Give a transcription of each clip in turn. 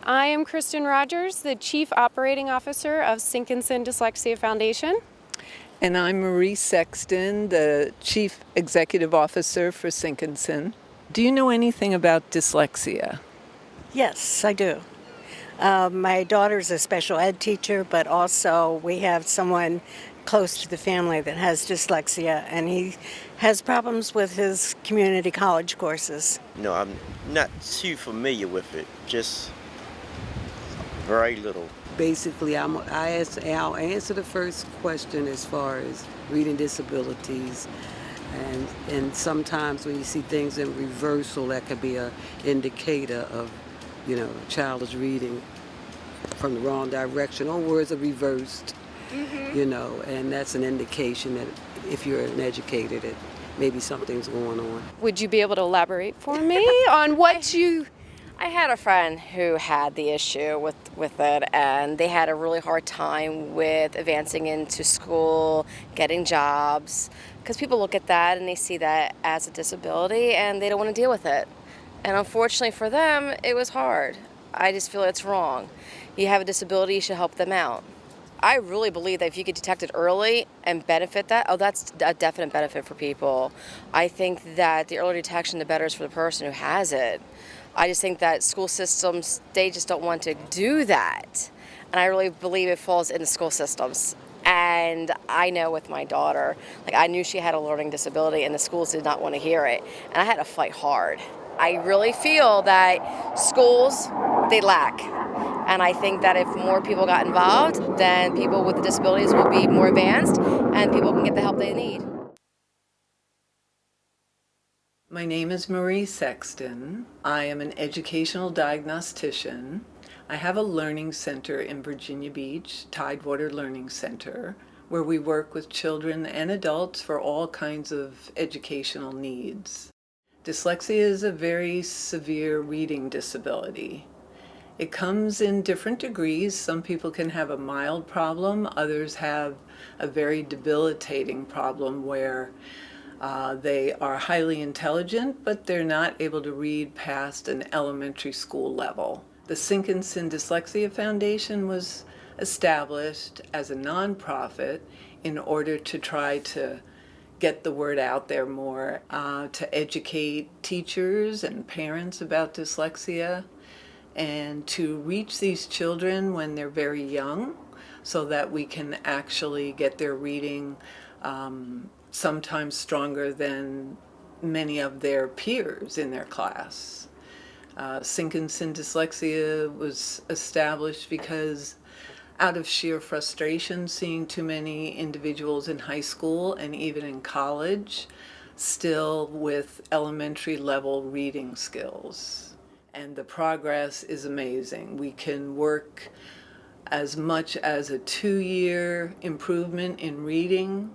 I am Kristen Rogers, the Chief Operating Officer of Sinkinson Dyslexia Foundation. And I'm Marie Sexton, the Chief Executive Officer for Sinkinson. Do you know anything about dyslexia? Yes, I do. My daughter's a special ed teacher, but also we have someone close to the family that has dyslexia, and he has problems with his community college courses. No, I'm not too familiar with it, just very little. Basically, I'll answer the first question as far as reading disabilities. And sometimes when you see things in reversal, that could be an indicator of, a child is reading from the wrong direction, or words are reversed, and that's an indication that if you're an educator, that maybe something's going on. Would you be able to elaborate for me on what you... I had a friend who had the issue with it, and they had a really hard time with advancing into school, getting jobs, because people look at that and they see that as a disability and they don't want to deal with it. And unfortunately for them, it was hard. I just feel it's wrong. You have a disability, you should help them out. I really believe that if you could detect it early and benefit that, that's a definite benefit for people. I think that the earlier detection, the better is for the person who has it. I just think that school systems, they just don't want to do that. And I really believe it falls in the school systems. And I know with my daughter, I knew she had a learning disability and the schools did not want to hear it. And I had to fight hard. I really feel that schools, they lack. And I think that if more people got involved, then people with disabilities will be more advanced and people can get the help they need. My name is Marie Sexton. I am an educational diagnostician. I have a learning center in Virginia Beach, Tidewater Learning Center, where we work with children and adults for all kinds of educational needs. Dyslexia is a very severe reading disability. It comes in different degrees. Some people can have a mild problem. Others have a very debilitating problem where they are highly intelligent, but they're not able to read past an elementary school level. The Sinkinson Dyslexia Foundation was established as a nonprofit in order to try to get the word out there more, to educate teachers and parents about dyslexia, and to reach these children when they're very young so that we can actually get their reading sometimes stronger than many of their peers in their class. Sinkinson Dyslexia was established because out of sheer frustration seeing too many individuals in high school and even in college still with elementary level reading skills. And the progress is amazing. We can work as much as a 2-year improvement in reading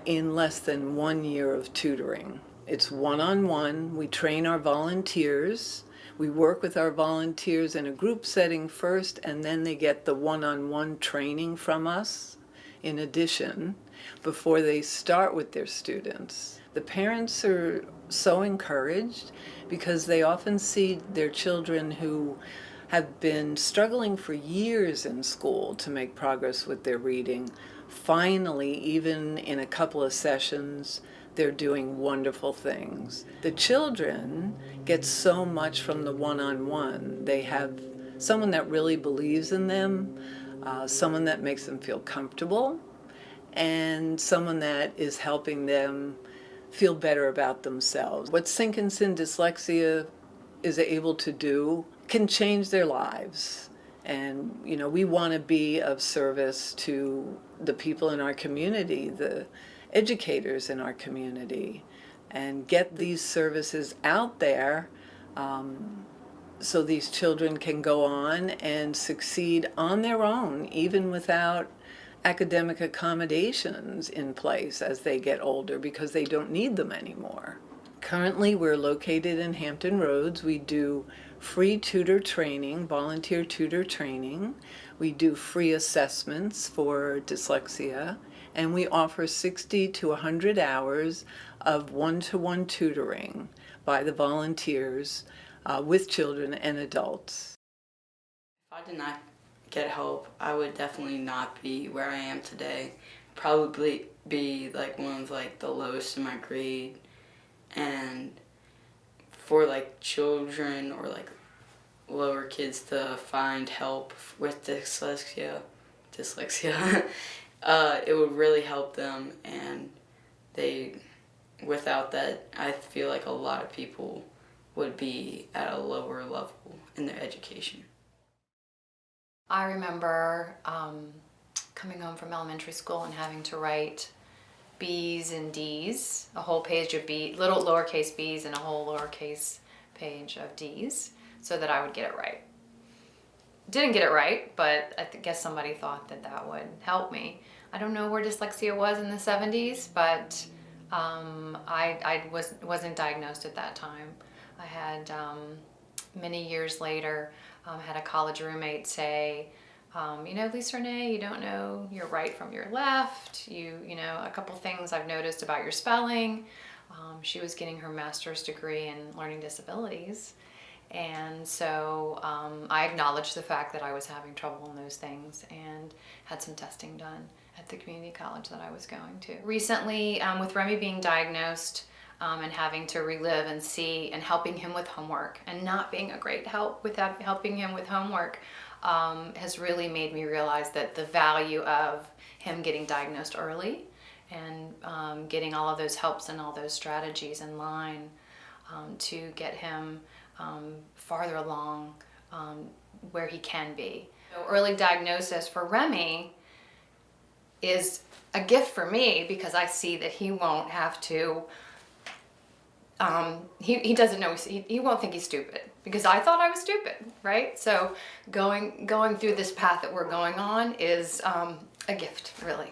in less than 1 year of tutoring. It's one-on-one. We train our volunteers. We work with our volunteers in a group setting first, and then they get the one-on-one training from us in addition before they start with their students. The parents are so encouraged because they often see their children who have been struggling for years in school to make progress with their reading. Finally, even in a couple of sessions, they're doing wonderful things. The children get so much from the one-on-one. They have someone that really believes in them, someone that makes them feel comfortable, and someone that is helping them feel better about themselves. What Sinkinson Dyslexia is able to do can change their lives. And, we want to be of service to the people in our community, the educators in our community, and get these services out there so these children can go on and succeed on their own, even without academic accommodations in place as they get older, because they don't need them anymore. Currently, we're located in Hampton Roads. We do free tutor training, volunteer tutor training. We do free assessments for dyslexia, and we offer 60 to 100 hours of one-to-one tutoring by the volunteers with children and adults. I did not get help, I would definitely not be where I am today. Probably be like one of like the lowest in my grade. And for like children or like lower kids to find help with dyslexia, it would really help them, and without that, I feel like a lot of people would be at a lower level in their education. I remember coming home from elementary school and having to write B's and D's, a whole page of B, little lowercase b's and a whole lowercase page of D's, so that I would get it right. Didn't get it right, but I guess somebody thought that that would help me. I don't know where dyslexia was in the 70s, but I wasn't diagnosed at that time. I had, many years later, had a college roommate say, you know, Lisa Renee, you don't know your right from your left. You know, a couple things I've noticed about your spelling. She was getting her master's degree in learning disabilities. And so I acknowledged the fact that I was having trouble in those things and had some testing done at the community college that I was going to. Recently, with Remy being diagnosed and having to relive and see and helping him with homework and not being a great help with helping him with homework has really made me realize that the value of him getting diagnosed early and getting all of those helps and all those strategies in line to get him farther along where he can be. So early diagnosis for Remy is a gift for me because I see that he won't have to, he doesn't know, he won't think he's stupid because I thought I was stupid, right? So going through this path that we're going on is a gift, really.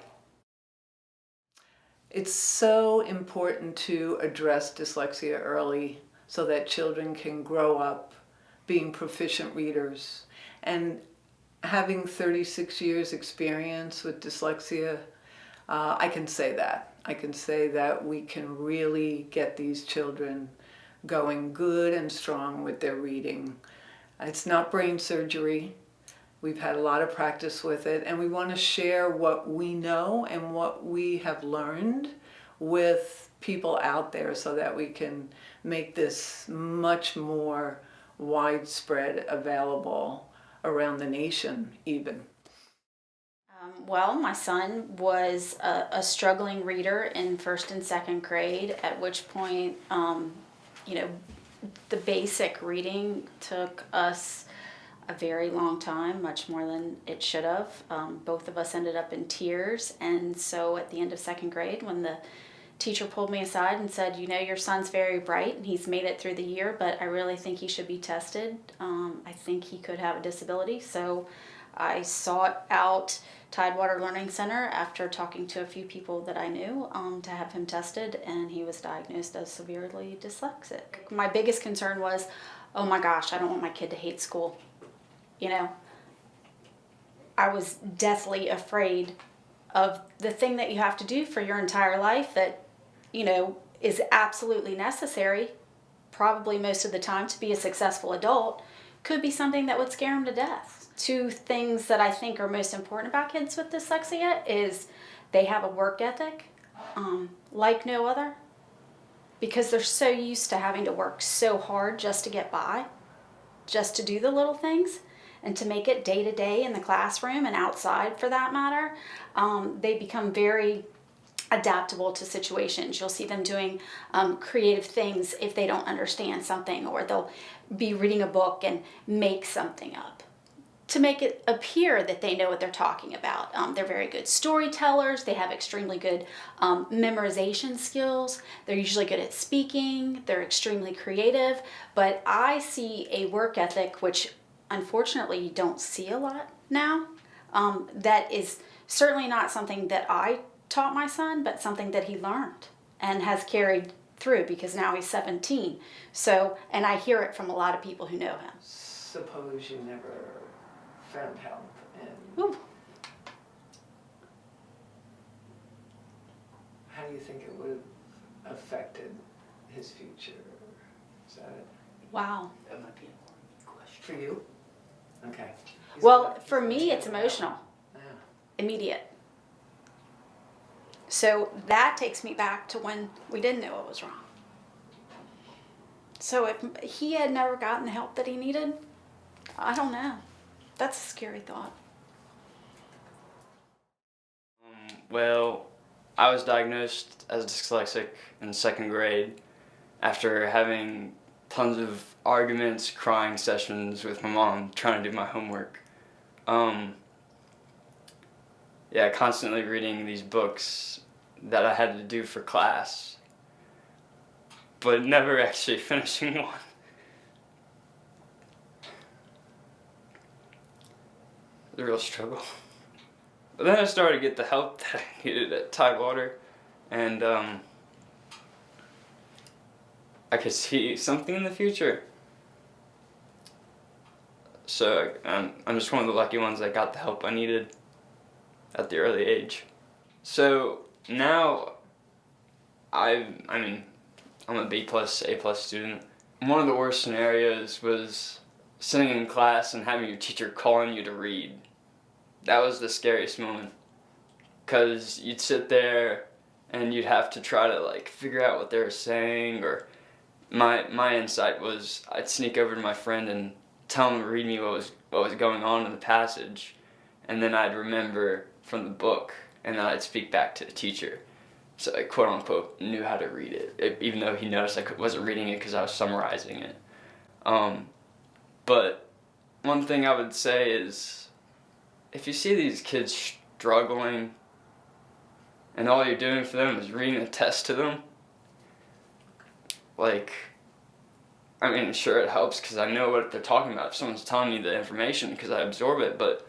It's so important to address dyslexia early so that children can grow up being proficient readers. And having 36 years experience with dyslexia, I can say that. I can say that we can really get these children going good and strong with their reading. It's not brain surgery. We've had a lot of practice with it, and we want to share what we know and what we have learned with people out there so that we can make this much more widespread available around the nation even. Well, my son was a struggling reader in first and second grade, at which point, you know, the basic reading took us a very long time, much more than it should have. Both of us ended up in tears, and so at the end of second grade, when the teacher pulled me aside and said, you know, your son's very bright and he's made it through the year, but I really think he should be tested. I think he could have a disability. So I sought out Tidewater Learning Center after talking to a few people that I knew to have him tested, and he was diagnosed as severely dyslexic. My biggest concern was, oh my gosh, I don't want my kid to hate school. You know, I was deathly afraid of the thing that you have to do for your entire life that, you know, is absolutely necessary, probably most of the time, to be a successful adult, could be something that would scare them to death. Two things that I think are most important about kids with dyslexia is they have a work ethic like no other, because they're so used to having to work so hard just to get by, just to do the little things, and to make it day to day in the classroom and outside for that matter. They become very adaptable to situations. You'll see them doing creative things if they don't understand something, or they'll be reading a book and make something up to make it appear that they know what they're talking about. They're very good storytellers. They have extremely good memorization skills. They're usually good at speaking. They're extremely creative. But I see a work ethic, which unfortunately you don't see a lot now. That is certainly not something that I taught my son, but something that he learned and has carried through, because now he's 17. So, and I hear it from a lot of people who know him. Suppose you never found help, and Ooh. how do you think it would have affected his future? Is that Wow. That might be an important question. for you? Okay. Well, for me, it's emotional, Yeah. immediate. So that takes me back to when we didn't know what was wrong. So if he had never gotten the help that he needed, I don't know. That's a scary thought. Well, I was diagnosed as dyslexic in second grade after having tons of arguments, crying sessions with my mom trying to do my homework. Yeah, constantly reading these books that I had to do for class, but never actually finishing one. The real struggle. But then I started to get the help that I needed at Tidewater, and I could see something in the future. So I'm just one of the lucky ones that got the help I needed at the early age. So now I'm a B plus, A plus student. One of the worst scenarios was sitting in class and having your teacher calling you to read. That was the scariest moment, because you'd sit there and you'd have to try to like figure out what they were saying, or my insight was I'd sneak over to my friend and tell him to read me what was going on in the passage, and then I'd remember from the book, and then I'd speak back to the teacher. So I quote unquote knew how to read it, even though he noticed I wasn't reading it because I was summarizing it. But one thing I would say is, if you see these kids struggling and all you're doing for them is reading a test to them, like, I mean, sure it helps because I know what they're talking about if someone's telling me the information because I absorb it, but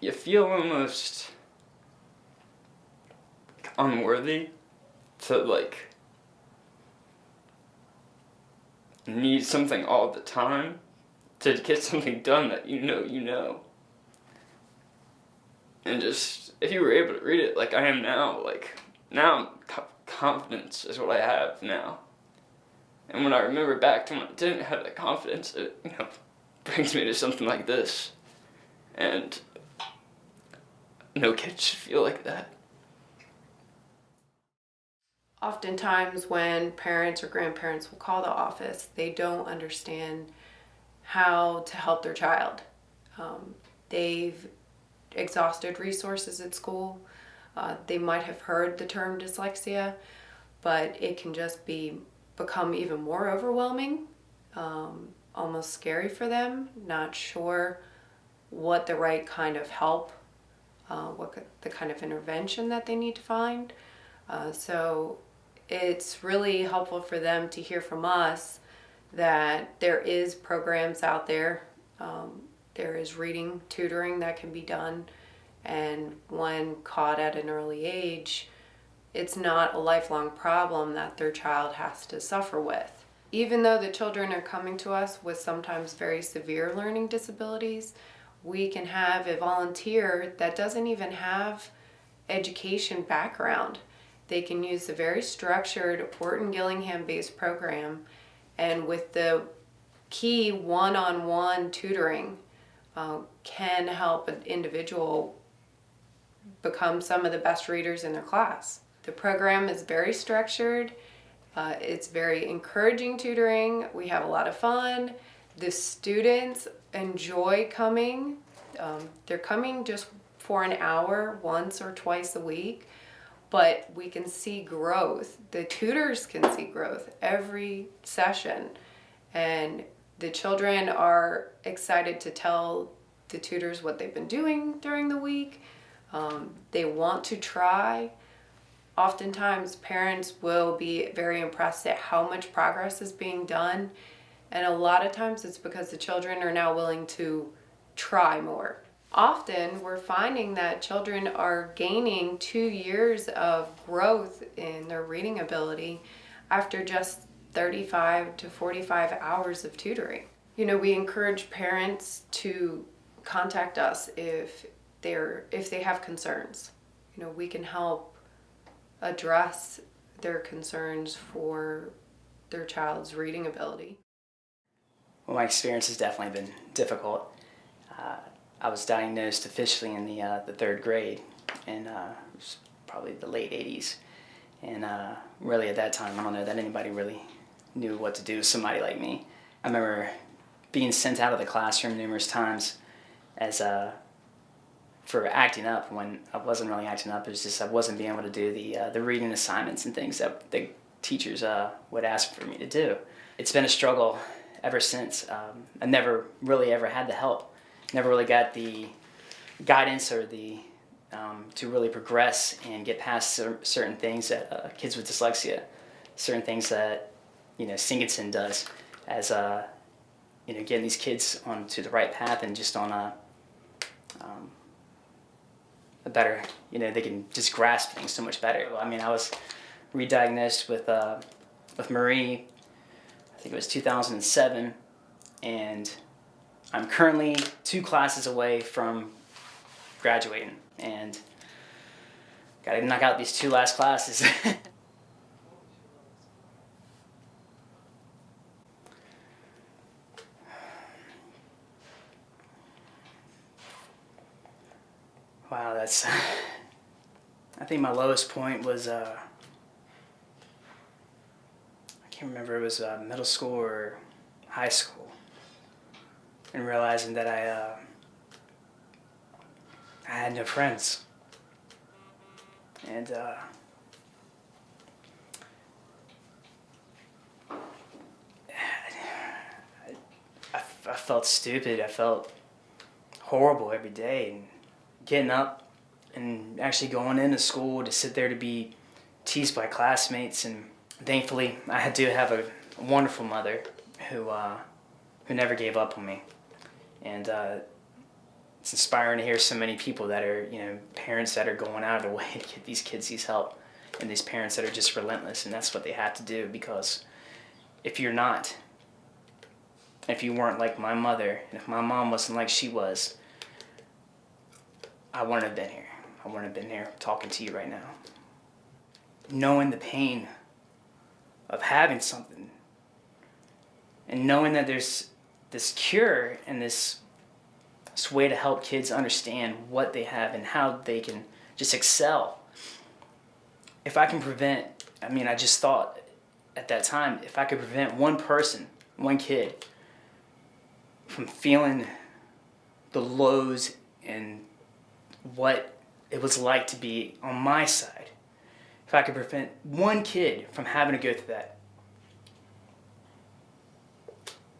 you feel almost unworthy to, like, need something all the time to get something done that you know. And just, if you were able to read it like I am now, like, now confidence is what I have now. And when I remember back to when I didn't have that confidence, it, brings me to something like this. And no kid should feel like that. Oftentimes when parents or grandparents will call the office, they don't understand how to help their child. They've exhausted resources at school. They might have heard the term dyslexia, but it can just become even more overwhelming, almost scary for them, not sure what the right kind of help, the kind of intervention that they need to find. So it's really helpful for them to hear from us that there is programs out there. There is reading tutoring that can be done, and when caught at an early age, it's not a lifelong problem that their child has to suffer with. Even though the children are coming to us with sometimes very severe learning disabilities, we can have a volunteer that doesn't even have education background. They can use the very structured Orton-Gillingham-based program, and with the key one-on-one tutoring, can help an individual become some of the best readers in their class. The program is very structured. It's very encouraging tutoring. We have a lot of fun. The students enjoy coming. They're coming just for an hour once or twice a week, but we can see growth. The tutors can see growth every session, and the children are excited to tell the tutors what they've been doing during the week. They want to try. Oftentimes parents will be very impressed at how much progress is being done, and a lot of times it's because the children are now willing to try more. Often we're finding that children are gaining 2 years of growth in their reading ability after just 35 to 45 hours of tutoring. We encourage parents to contact us if they have concerns. We can help address their concerns for their child's reading ability. Well, my experience has definitely been difficult. I was diagnosed officially in the third grade, and it was probably the late 80s. And really at that time, I don't know that anybody really knew what to do with somebody like me. I remember being sent out of the classroom numerous times as for acting up when I wasn't really acting up. It was just I wasn't being able to do the reading assignments and things that the teachers would ask for me to do. It's been a struggle ever since. I never really ever had the help. Never really got the guidance or the to really progress and get past certain things that kids with dyslexia, certain things that Singleton does as getting these kids onto the right path and just on a better, they can just grasp things so much better. I mean, I was re-diagnosed with Marie, I think it was 2007, and I'm currently 2 classes away from graduating, and gotta knock out these 2 last classes. Wow, that's, I think my lowest point was, I can't remember, it was middle school or high school, and realizing that I had no friends. And I felt stupid. I felt horrible every day. And getting up and actually going into school to sit there to be teased by classmates. And thankfully, I do have a wonderful mother who never gave up on me. And it's inspiring to hear so many people that are, parents that are going out of their way to get these kids these help, and these parents that are just relentless, and that's what they have to do, because if you weren't like my mother, and if my mom wasn't like she was, I wouldn't have been here. I wouldn't have been here talking to you right now. Knowing the pain of having something, and knowing that there's this cure and this way to help kids understand what they have and how they can just excel. If I can prevent, I just thought at that time, if I could prevent one person, one kid, from feeling the lows and what it was like to be on my side, if I could prevent one kid from having to go through that,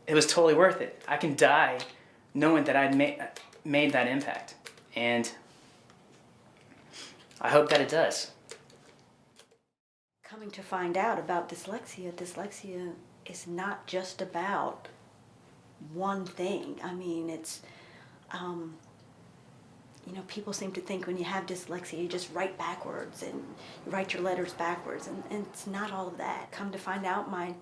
it was totally worth it. I can die knowing that I'd made that impact, and I hope that it does. Coming to find out about dyslexia is not just about one thing. It's, people seem to think when you have dyslexia, you just write backwards and you write your letters backwards, and it's not all of that. Come to find out, my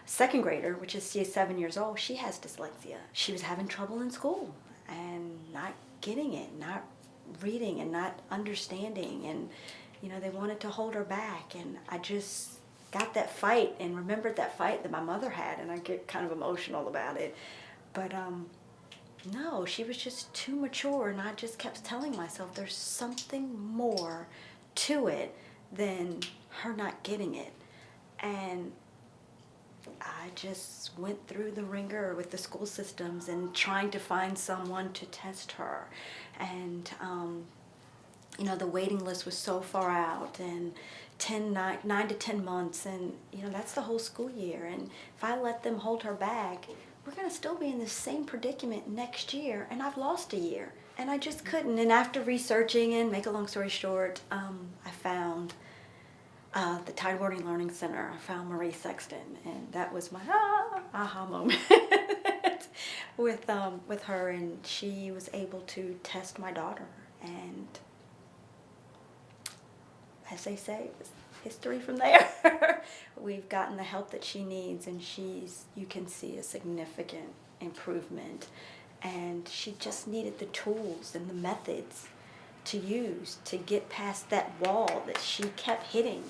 second grader, which is 7 years old, she has dyslexia. She was having trouble in school and not getting it, not reading and not understanding, and they wanted to hold her back, and I just got that fight and remembered that fight that my mother had, and I get kind of emotional about it. But no, she was just too mature, and I just kept telling myself there's something more to it than her not getting it. And I just went through the ringer with the school systems and trying to find someone to test her. And, the waiting list was so far out, and 9 to 10 months, and, that's the whole school year. And if I let them hold her back, we're going to still be in the same predicament next year, and I've lost a year. And I just couldn't. And after researching, and make a long story short, I found the Tidewater Learning Center. I found Marie Sexton, and that was my aha moment with her, and she was able to test my daughter, and as they say, it was history from there. We've gotten the help that she needs, and you can see a significant improvement, and she just needed the tools and the methods to use to get past that wall that she kept hitting.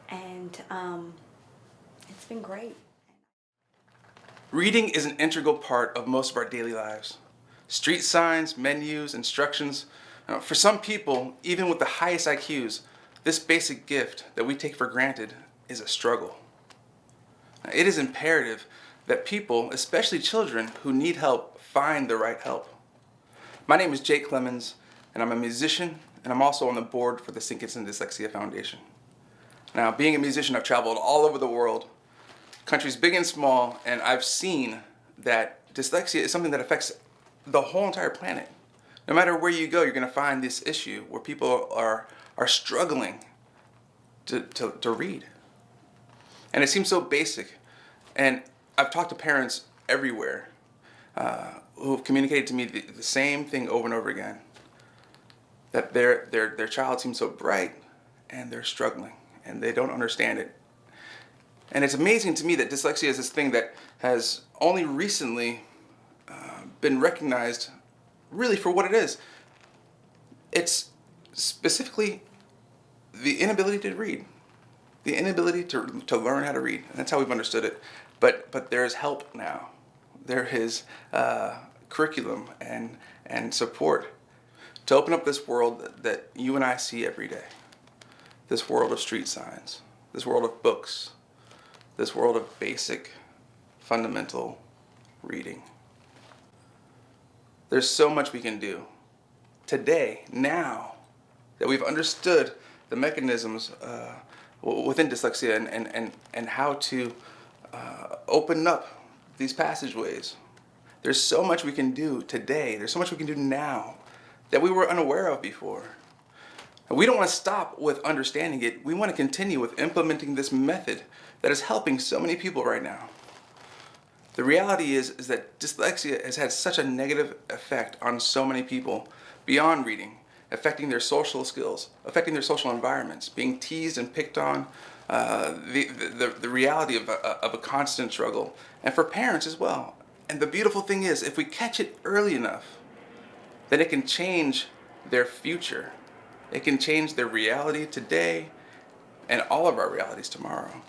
And it's been great. Reading is an integral part of most of our daily lives. Street signs, menus, instructions. For some people, even with the highest IQs, this basic gift that we take for granted is a struggle. It is imperative that people, especially children who need help, find the right help. My name is Jake Clemens, and I'm a musician, and I'm also on the board for the Sinkinson Dyslexia Foundation. Now, being a musician, I've traveled all over the world, countries big and small, and I've seen that dyslexia is something that affects the whole entire planet. No matter where you go, you're going to find this issue where people are struggling to read. And it seems so basic. And I've talked to parents everywhere who have communicated to me the same thing over and over again, that their child seems so bright and they're struggling and they don't understand it. And it's amazing to me that dyslexia is this thing that has only recently been recognized really for what it is. It's specifically the inability to read, the inability to learn how to read, and that's how we've understood it. But there's help now. There is curriculum and support to open up this world that you and I see every day. This world of street signs, this world of books, this world of basic, fundamental reading. There's so much we can do today, now, that we've understood the mechanisms within dyslexia and how to open up these passageways. There's so much we can do today, there's so much we can do now that we were unaware of before. And we don't want to stop with understanding it. We want to continue with implementing this method that is helping so many people right now. The reality is that dyslexia has had such a negative effect on so many people beyond reading, affecting their social skills, affecting their social environments, being teased and picked on, the reality of a constant struggle, and for parents as well. And the beautiful thing is, if we catch it early enough, then it can change their future. It can change their reality today and all of our realities tomorrow.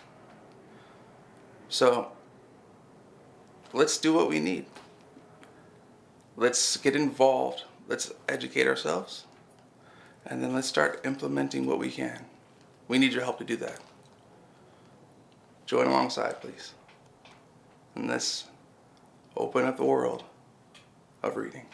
So let's do what we need. Let's get involved. Let's educate ourselves. And then let's start implementing what we can. We need your help to do that. Join alongside, please. And let's open up the world of reading.